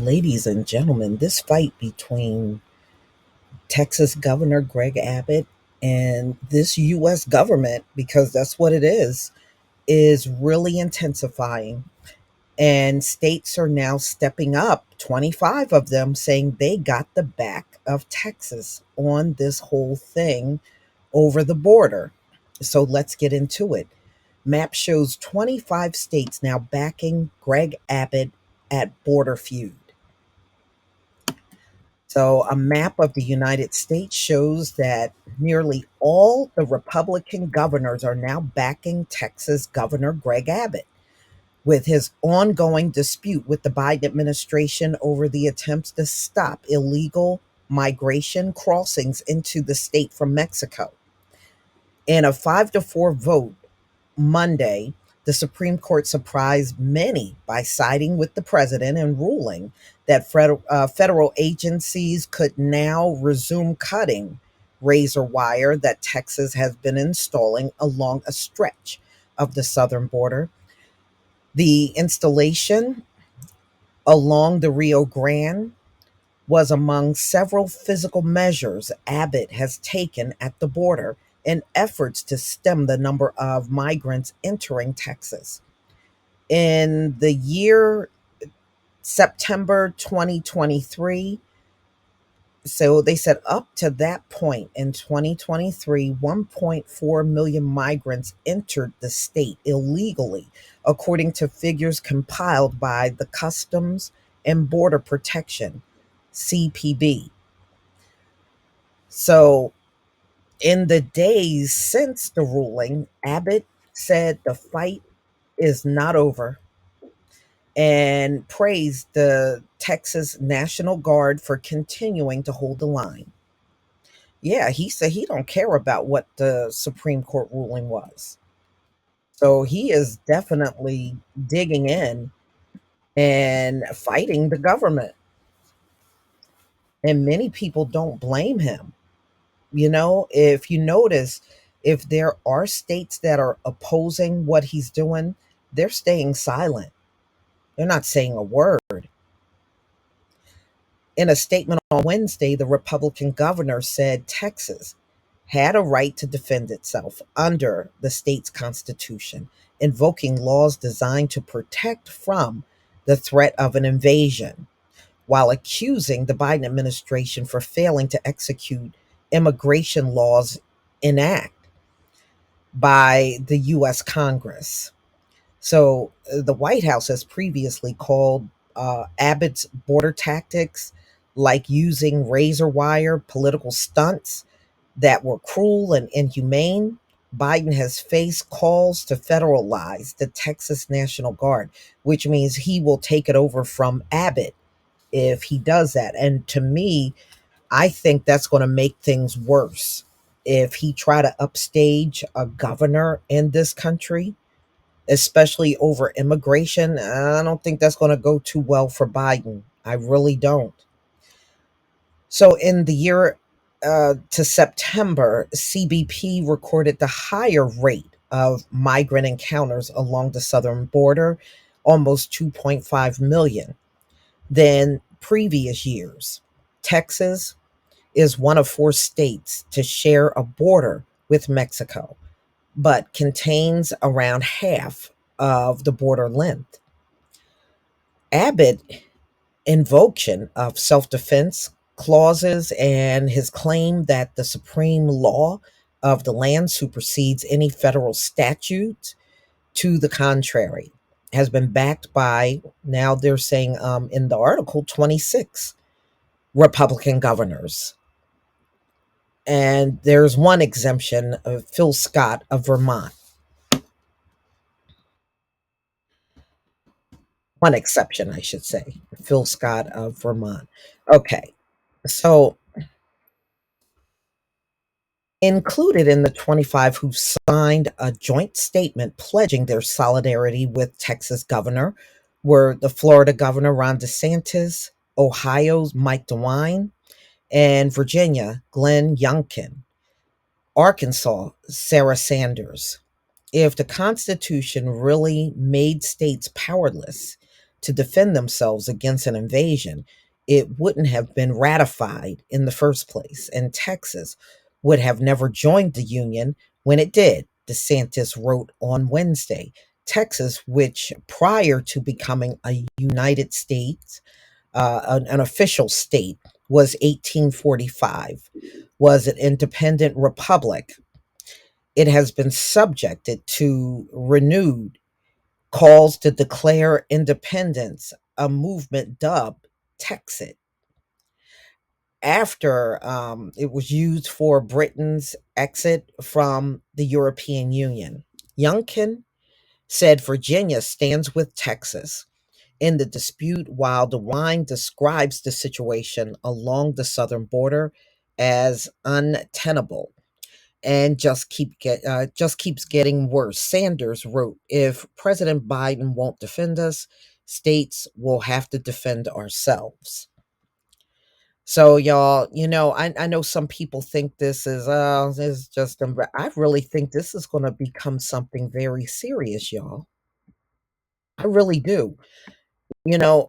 Ladies and gentlemen, this fight between Texas Governor Greg Abbott and this U.S. government, because that's what it is really intensifying. And states are now stepping up, 25 of them saying they got the back of Texas on this whole thing over the border. So let's get into it. Map shows 25 states now backing Greg Abbott at border feud. So, a map of the United States shows that nearly all the Republican governors are now backing Texas Governor Greg Abbott with his ongoing dispute with the Biden administration over the attempts to stop illegal migration crossings into the state from Mexico. In a 5-4 vote, Monday, the Supreme Court surprised many by siding with the president and ruling that federal agencies could now resume cutting razor wire that Texas has been installing along a stretch of the southern border. The installation along the Rio Grande was among several physical measures Abbott has taken at the border in efforts to stem the number of migrants entering Texas. In the year September 2023, so they said up to that point in 2023, 1.4 million migrants entered the state illegally, according to figures compiled by the Customs and Border Protection, CPB. So, in the days since the ruling, Abbott said the fight is not over and praised the Texas National Guard for continuing to hold the line. Yeah, he said he don't care about what the Supreme Court ruling was. So he is definitely digging in and fighting the government. And many people don't blame him. If you notice, if there are states that are opposing what he's doing, they're staying silent. They're not saying a word. In a statement on Wednesday, the Republican governor said Texas had a right to defend itself under the state's constitution, invoking laws designed to protect from the threat of an invasion, while accusing the Biden administration for failing to execute immigration laws enacted by the U.S. Congress. So the White House has previously called Abbott's border tactics, like using razor wire political stunts, that were cruel and inhumane. Biden has faced calls to federalize the Texas National Guard, which means he will take it over from Abbott if he does that. And to me, I think that's going to make things worse. If he try to upstage a governor in this country, especially over immigration, I don't think that's going to go too well for Biden. I really don't. So, in the year to September, CBP recorded the higher rate of migrant encounters along the southern border, almost 2.5 million, than previous years. Texas is one of four states to share a border with Mexico, but contains around half of the border length. Abbott invocation of self defense clauses and his claim that the supreme law of the land supersedes any federal statute to the contrary has been backed by, now they're saying in the article, 26 Republican governors. And there's one exemption of Phil Scott of Vermont. One exception, I should say. Phil Scott of Vermont. Okay. So, included in the 25 who signed a joint statement pledging their solidarity with Texas governor were the Florida Governor Ron DeSantis, Ohio's Mike DeWine, and Virginia Glenn Youngkin, Arkansas Sarah Sanders. If the Constitution really made states powerless, to defend themselves against an invasion, it wouldn't have been ratified in the first place, and Texas would have never joined the Union when it did, DeSantis wrote on Wednesday. Texas, which prior to becoming a United States, an official state, was 1845, was an independent republic. It has been subjected to renewed calls to declare independence, a movement dubbed Texit, after it was used for Britain's exit from the European Union. Youngkin said Virginia stands with Texas in the dispute, while DeWine describes the situation along the southern border as untenable and just keeps getting worse. Sanders wrote, "If President Biden won't defend us, states will have to defend ourselves." So, y'all, I know some people think this is just, I really think this is going to become something very serious, y'all. I really do.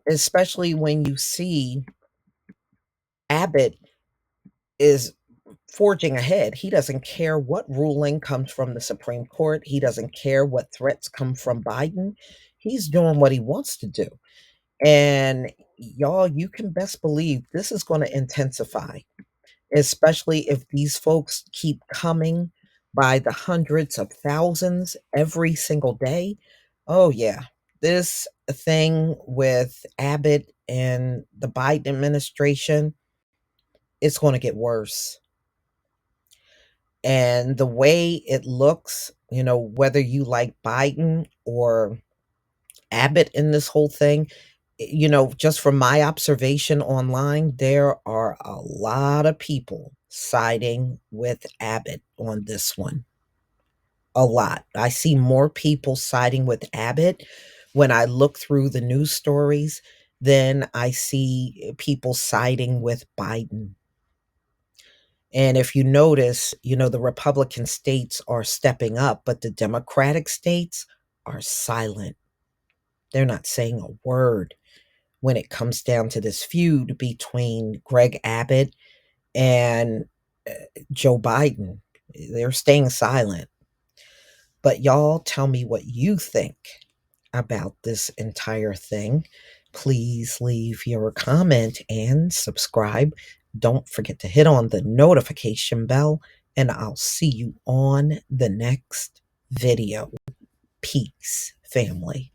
Especially when you see Abbott is forging ahead. He doesn't care what ruling comes from the Supreme Court. He doesn't care what threats come from Biden. He's doing what he wants to do. And y'all, you can best believe this is going to intensify, especially if these folks keep coming by the hundreds of thousands every single day. Oh, yeah. This thing with Abbott and the Biden administration, it's going to get worse. And the way it looks, whether you like Biden or Abbott in this whole thing, just from my observation online, there are a lot of people siding with Abbott on this one. A lot. I see more people siding with Abbott when I look through the news stories than I see people siding with Biden. And if you notice, the Republican states are stepping up, but the Democratic states are silent. They're not saying a word when it comes down to this feud between Greg Abbott and Joe Biden. They're staying silent. But y'all tell me what you think about this entire thing. Please leave your comment and subscribe. Don't forget to hit on the notification bell, and I'll see you on the next video. Peace, family.